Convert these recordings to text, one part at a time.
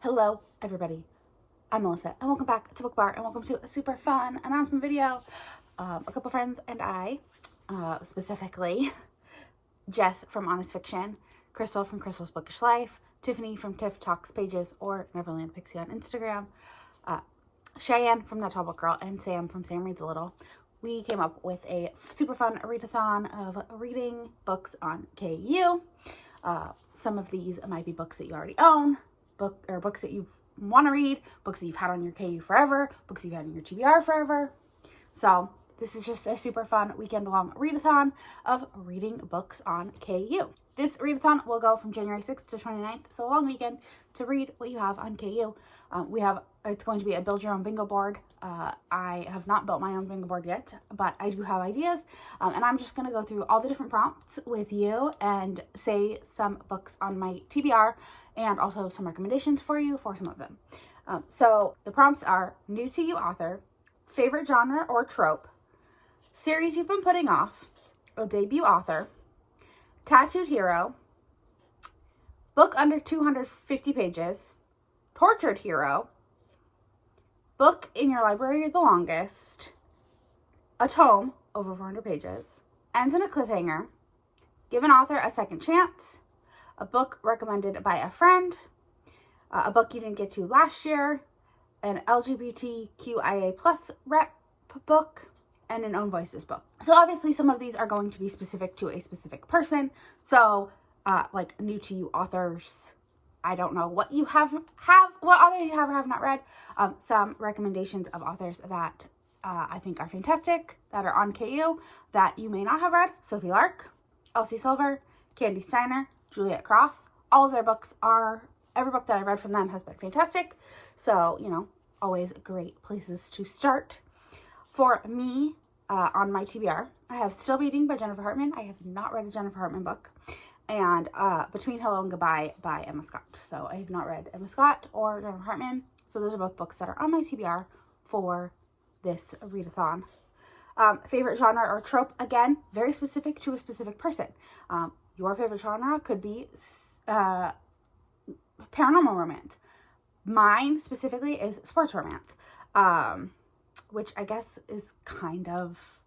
Hello, everybody. I'm Melissa, and welcome back to Book Bar, and welcome to a super fun announcement video. A couple friends and I, specifically Jess from Honest Fiction, Crystal from Crystal's Bookish Life, Tiffany from Tiff Talks Pages or Neverland Pixie on Instagram, Cheyenne from That Tall Book Girl, and Sam from Sam Reads a Little. We came up with a super fun readathon of reading books on KU. Some of these might be books that you already own, books that you want to read, books that you've had on your KU forever, books you've had in your TBR forever. So this is just a super fun weekend-long readathon of reading books on KU. This readathon will go from January 6th to 29th, so a long weekend to read what you have on KU. It's going to be a build your own bingo board. I have not built my own bingo board yet, but I do have ideas. And I'm just going to go through all the different prompts with you and say some books on my TBR and also some recommendations for you for some of them. So the prompts are new to you author, favorite genre or trope, series you've been putting off, a debut author, tattooed hero, book under 250 pages, tortured hero, book in your library the longest, a tome over 400 pages, ends in a cliffhanger, give an author a second chance, a book recommended by a friend, a book you didn't get to last year, an LGBTQIA plus rep book, and an own voices book. So obviously some of these are going to be specific to a specific person. So like new to you authors, I don't know what you what authors you have or have not read. Some recommendations of authors that I think are fantastic, that are on KU, that you may not have read. Sophie Lark, Elsie Silver, Candy Steiner, Juliet Cross. All of their books every book that I read from them has been fantastic. So, always great places to start. For me, on my TBR, I have Still Beating by Jennifer Hartman. I have not read a Jennifer Hartman book. And Between Hello and Goodbye by Emma Scott. So I have not read Emma Scott or Jennifer Hartman. So those are both books that are on my TBR for this readathon. Favorite genre or trope, again, very specific to a specific person. Your favorite genre could be paranormal romance. Mine specifically is sports romance, which I guess is kind of,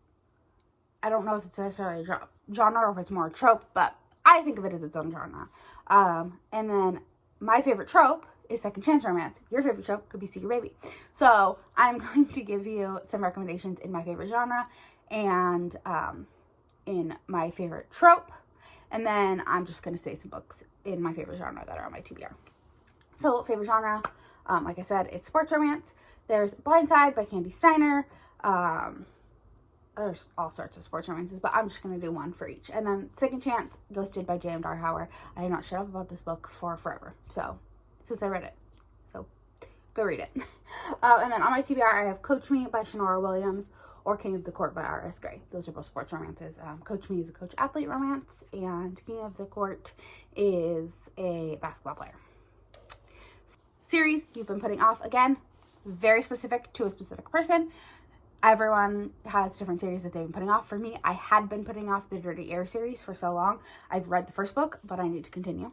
I don't know if it's necessarily a genre or if it's more a trope, but I think of it as its own genre. And then my favorite trope is second chance romance. Your favorite trope could be See Your Baby. So I'm going to give you some recommendations in my favorite genre and in my favorite trope. And then I'm just going to say some books in my favorite genre that are on my TBR. So favorite genre, like I said, is sports romance. There's Blindside by Candy Steiner. There's all sorts of sports romances, but I'm just going to do one for each. And then Second Chance, Ghosted by J.M. Darhauer. I have not shut up about this book for forever, so since I read it. So go read it. And then on my TBR, I have Coach Me by Shanora Williams or King of the Court by R.S. Gray. Those are both sports romances. Coach Me is a coach-athlete romance, and King of the Court is a basketball player. Series you've been putting off, again, very specific to a specific person. Everyone has different series that they've been putting off. For me, I had been putting off the Dirty Air series for so long. I've read the first book, but I need to continue.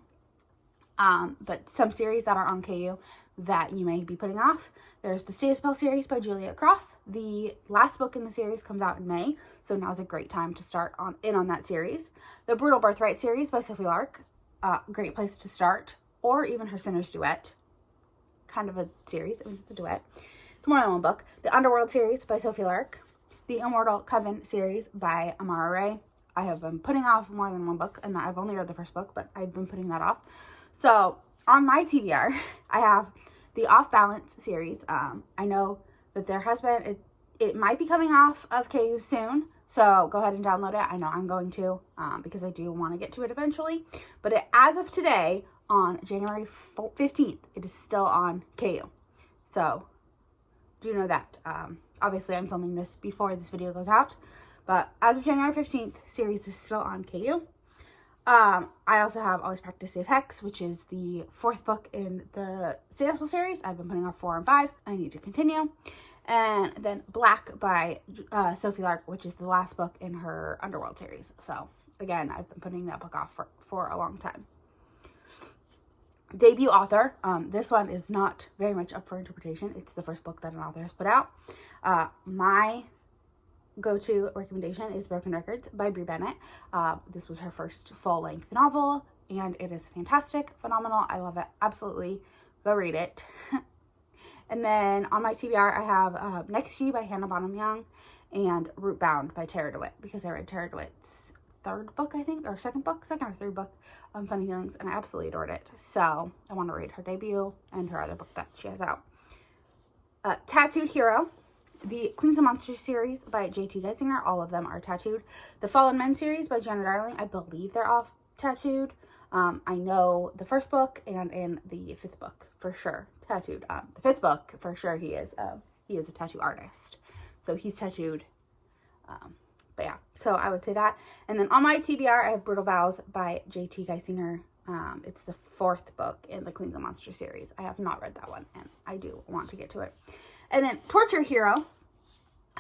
But some series that are on KU that you may be putting off. There's the Stay a Spell series by Juliet Cross. The last book in the series comes out in May, so now's a great time to start on that series. The Brutal Birthright series by Sophie Lark. Great place to start. Or even her Sinner's Duet. Kind of a series. I mean, it's a duet. It's more than one book. The Underworld series by Sophie Lark. The Immortal Coven series by Amara Ray. I have been putting off more than one book, and I've only read the first book, but I've been putting that off. So on my TBR, I have the Off Balance series. I know that there has been, it might be coming off of KU soon, so go ahead and download it. I know I'm going to, because I do want to get to it eventually. But as of today, on January 15th, it is still on KU. So do know that. Obviously, I'm filming this before this video goes out, but as of January 15th, series is still on KU. I also have Always Practice Safe Hex, which is the fourth book in the Stay a Spell series. I've been putting off 4 and 5. I need to continue. And then Black by Sophie Lark, which is the last book in her Underworld series. So again, I've been putting that book off for a long time. debut author. This one is not very much up for interpretation. It's the first book that an author has put out. My go-to recommendation is Broken Records by Brie Bennett. This was her first full-length novel, and it is fantastic, phenomenal. I love it. Absolutely. Go read it. And then on my TBR, I have Next to You by Hannah Bonham Young and Root Bound by Tara DeWitt, because I read Tara DeWitt's third book, I think, or second or third book, Funny Feelings, and I absolutely adored it. So I want to read her debut and her other book that she has out. Tattooed Hero, the Queens of Monsters series by J.T. Geisinger. All of them are tattooed. The Fallen Men series by Jenna Darling. I believe they're all tattooed. I know the first book and in the fifth book for sure tattooed. The fifth book for sure he is a tattoo artist, so he's tattooed. But yeah, so I would say that. And then on my TBR, I have Brutal Vows by J.T. Geisinger. It's the fourth book in the Queens of Monsters series. I have not read that one, and I do want to get to it. And then Tortured Hero.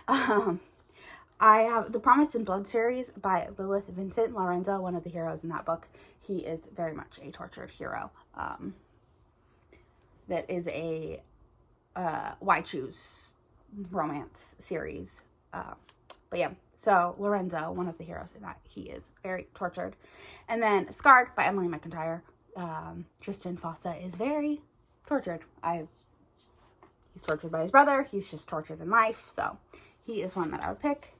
I have the Promised in Blood series by Lilith Vincent Lorenzo, one of the heroes in that book. He is very much a tortured hero. That is a Why Choose romance series. But yeah, so Lorenzo, one of the heroes in that, he is very tortured. And then Scarred by Emily McIntyre. Tristan Fossa is very tortured. He's tortured by his brother. He's just tortured in life. So he is one that I would pick.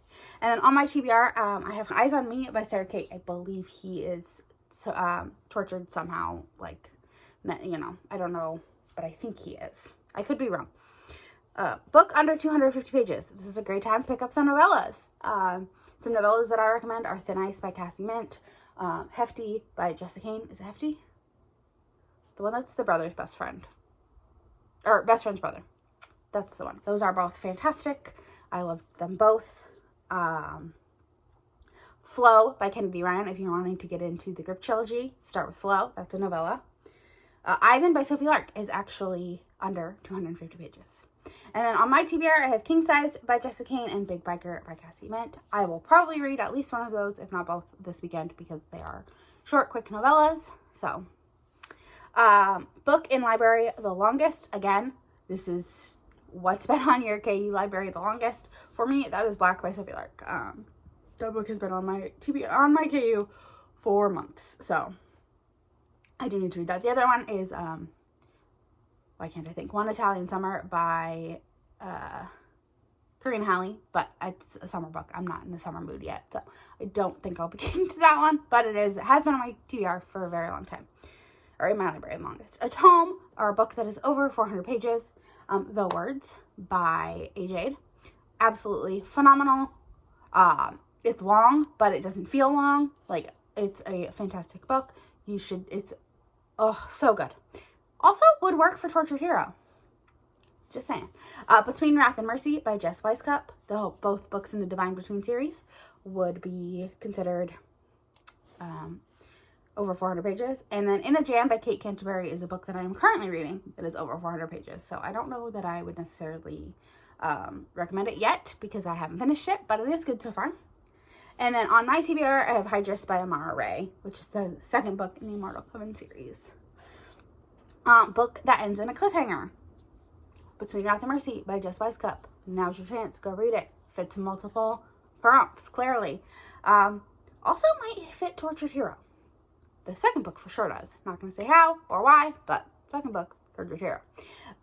And then on my TBR, I have Eyes on Me by Sarah Kate. I believe he is tortured somehow, like, you know, I don't know, but I think he is. I could be wrong. Book under 250 pages. This is a great time to pick up some novellas. Some novellas that I recommend are Thin Ice by Cassie Mint, Hefty by Jessica Kane. Is it Hefty? The one that's the brother's best friend. Or best friend's brother. That's the one. Those are both fantastic. I loved them both. Flow by Kennedy Ryan. If you're wanting to get into the Grip trilogy, start with Flow. That's a novella. Ivan by Sophie Lark is actually under 250 pages. And then on my TBR, I have King Size by Jessica Kane and Big Biker by Cassie Mint. I will probably read at least one of those, if not both, this weekend, because they are short, quick novellas. So, book in library the longest. Again, this is what's been on your KU library the longest. For me, that is Black by Sophie Lark. That book has been on my KU for months, so I do need to read that. The other one is why can't I think? One Italian Summer by Karina Halley, but it's a summer book. I'm not in the summer mood yet, so I don't think I'll be getting to that one, but it has been on my TBR for a very long time, or in my library the longest. A tome, or a book that is over 400 pages, The Words by A. Jade. Absolutely phenomenal. It's long, but it doesn't feel long. Like, it's a fantastic book. It's so good. Also would work for Tortured Hero. Just saying. Between Wrath and Mercy by Jess Weisskopf. Both books in the Divine Between series would be considered over 400 pages. And then In a Jam by Kate Canterbury is a book that I am currently reading that is over 400 pages. So I don't know that I would necessarily recommend it yet because I haven't finished it, but it is good so far. And then on my TBR, I have Hydrus by Amara Ray, which is the second book in the Immortal Coven series. Book that ends in a cliffhanger. Between Wrath and Mercy by Jess Weisskopf. Now's your chance. Go read it. Fits multiple prompts, clearly. Also might fit Tortured Hero. The second book for sure does. Not going to say how or why, but second book, Tortured Hero.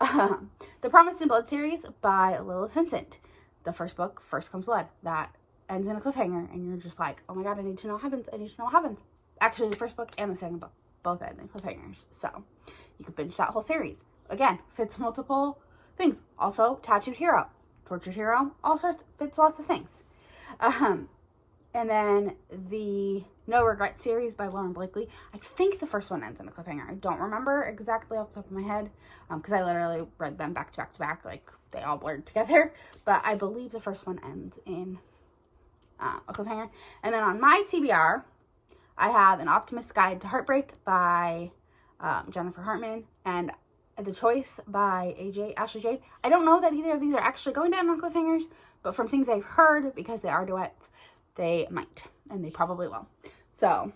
The Promised in Blood series by Lilith Vincent. The first book, First Comes Blood. That ends in a cliffhanger, and you're just like, oh my god, I need to know what happens. I need to know what happens. Actually, the first book and the second book both end in cliffhangers. So, you could binge that whole series. Again, fits multiple things. Also, Tattooed Hero. Tortured Hero. All sorts, fits lots of things. And then the No Regret series by Lauren Blakely. I think the first one ends in a cliffhanger. I don't remember exactly off the top of my head, because I literally read them back to back to back, like they all blurred together. But I believe the first one ends in a cliffhanger. And then on my TBR, I have An Optimist's Guide to Heartbreak by Jennifer Hartman and The Choice by Ashley Jade. I don't know that either of these are actually going to end on cliffhangers, but from things I've heard, because they are duets, they might, and they probably will. So,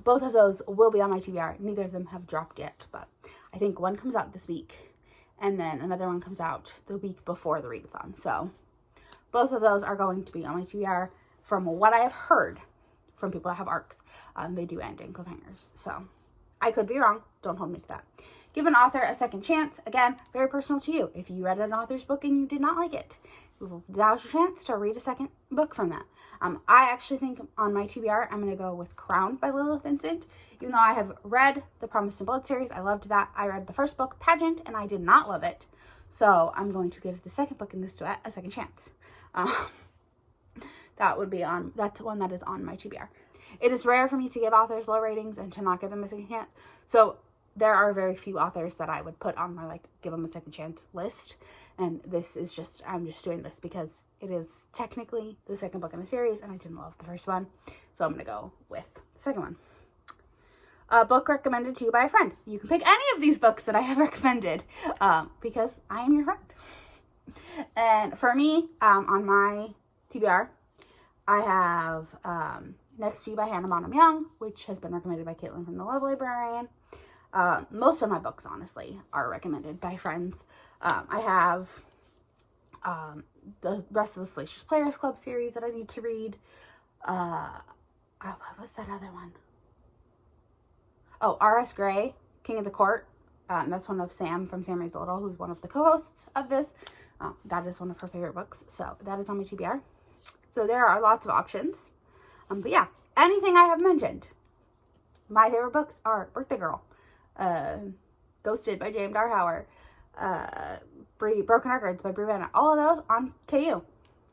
both of those will be on my TBR. Neither of them have dropped yet, but I think one comes out this week, and then another one comes out the week before the readathon. So both of those are going to be on my TBR. From what I have heard from people that have arcs, they do end in cliffhangers. So I could be wrong. Don't hold me to that. Give an author a second chance. Again, very personal to you. If you read an author's book and you did not like it, now's your chance to read a second book from that. I actually think on my TBR, I'm going to go with Crowned by Lilith Vincent. Even though I have read the Promised in Blood series, I loved that. I read the first book, Pageant, and I did not love it. So I'm going to give the second book in this duet a second chance. That's one that is on my TBR. It is rare for me to give authors low ratings and to not give them a second chance. So there are very few authors that I would put on my, give them a second chance list. And this is I'm just doing this because it is technically the second book in the series and I didn't love the first one. So I'm going to go with the second one. A book recommended to you by a friend. You can pick any of these books that I have recommended because I am your friend. And for me, on my TBR, I have Next to You by Hannah Bonham Young, which has been recommended by Caitlin from the Love Librarian. Most of my books, honestly, are recommended by friends. I have the rest of the Salacious Players Club series that I need to read. What was that other one? Oh, R.S. Gray, King of the Court. That's one of Sam from Sam Reads a Little, who's one of the co-hosts of this. That is one of her favorite books. So that is on my TBR. So there are lots of options. But yeah, anything I have mentioned. My favorite books are Birthday Girl, Ghosted by James Darhauer, Broken Records by Brie Bennett. All of those on KU.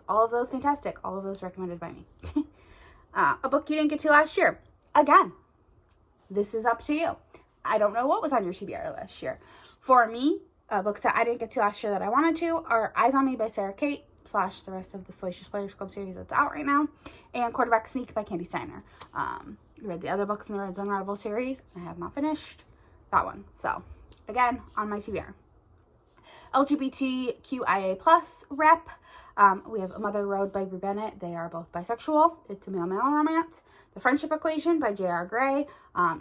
All of those fantastic. All of those recommended by me. A book you didn't get to last year. Again, this is up to you. I don't know what was on your TBR last year. For me, books that I didn't get to last year that I wanted to are Eyes on Me by Sarah Kate, / the rest of the Salacious Players Club series that's out right now, and Quarterback Sneak by Candy Steiner. I read the other books in the Red Zone Rival series. I have not finished that one. So, again, on my TBR. LGBTQIA+ rep. We have Mother Road by Brie Bennett. They are both bisexual. It's a male-male romance. The Friendship Equation by J.R. Gray.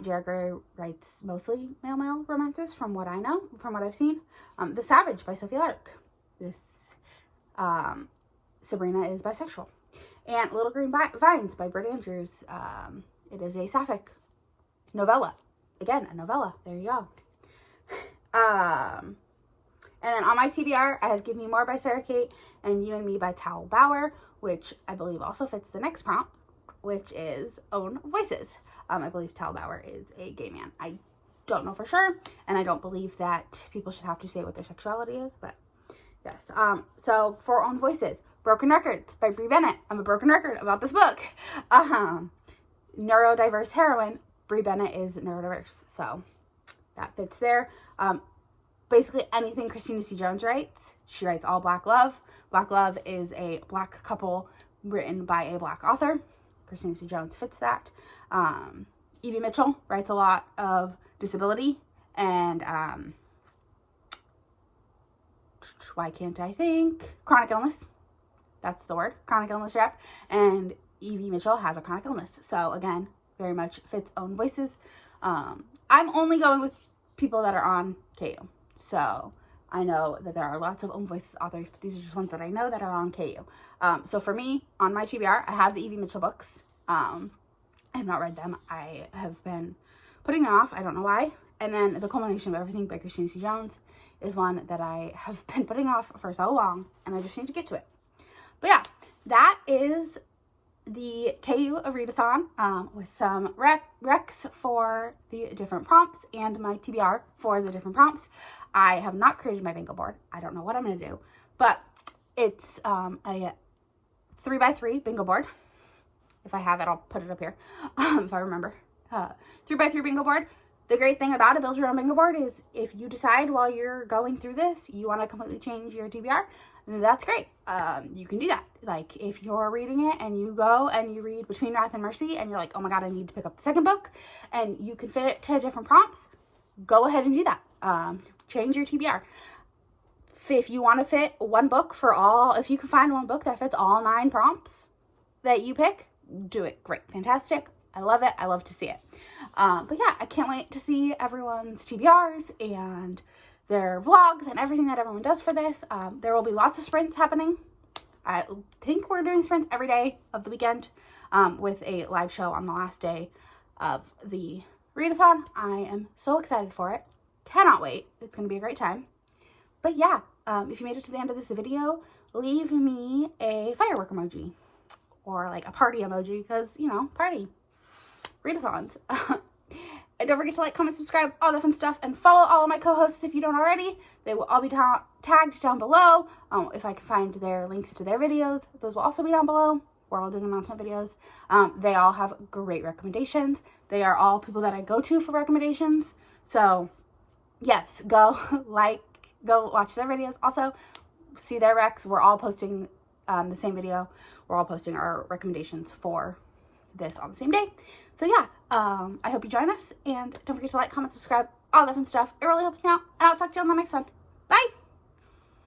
J.R. Gray writes mostly male-male romances from what I know, from what I've seen. The Savage by Sophie Lark. Sabrina is bisexual. And Little Green Vines by Britt Andrews. It is a sapphic novella. Again, a novella. There you go. And then on my TBR, I have Give Me More by Sarah Kate and You and Me by Tal Bauer, which I believe also fits the next prompt, which is Own Voices. I believe Tal Bauer is a gay man. I don't know for sure, and I don't believe that people should have to say what their sexuality is, but yes. So for Own Voices, Broken Records by Brie Bennett. I'm a broken record about this book. Neurodiverse heroine. Brie Bennett is neurodiverse, so that fits there. Basically anything Christina C. Jones writes. She writes all Black love. Black love is a Black couple written by a Black author. Christina C. Jones fits that. Evie Mitchell writes a lot of disability and why can't I think? Chronic illness. That's the word. Chronic illness rep. And Evie Mitchell has a chronic illness. So again, very much fits Own Voices. I'm only going with people that are on KU. So I know that there are lots of Own Voices authors, but these are just ones that I know that are on KU. So for me, on my TBR, I have the Evie Mitchell books. I have not read them. I have been putting them off. I don't know why. And then The Culmination of Everything by Christina C. Jones is one that I have been putting off for so long, and I just need to get to it. But yeah, that is the KU Readathon with some recs for the different prompts and my TBR for the different prompts. I have not created my bingo board. I don't know what I'm going to do, but it's a 3x3 bingo board. If I have it, I'll put it up here if I remember. 3x3 bingo board. The great thing about a build your own bingo board is if you decide while you're going through this, you want to completely change your TBR, that's great. You can do that. Like if you're reading it and you go and you read Between Wrath and Mercy and you're like, oh my God, I need to pick up the second book and you can fit it to different prompts, go ahead and do that. Change your TBR. If you want to fit one book for all, if you can find one book that fits all 9 prompts that you pick, do it. Great. Fantastic. I love it. I love to see it. But yeah, I can't wait to see everyone's TBRs and their vlogs and everything that everyone does for this. There will be lots of sprints happening. I think we're doing sprints every day of the weekend, with a live show on the last day of the readathon. I am so excited for it. Cannot wait. It's going to be a great time. But yeah, if you made it to the end of this video, leave me a firework emoji or like a party emoji, because, you know, party. Readathons. And don't forget to like, comment, subscribe, all that fun stuff, and follow all of my co-hosts if you don't already. They will all be tagged down below. If I can find their links to their videos, those will also be down below. We're all doing announcement videos. They all have great recommendations. They are all people that I go to for recommendations. So yes, go watch their videos. Also, see their recs. We're all posting the same video. We're all posting our recommendations for this on the same day. So yeah, I hope you join us, and don't forget to like, comment, subscribe, all that fun stuff. It really helps me out, and I'll talk to you on the next one. Bye!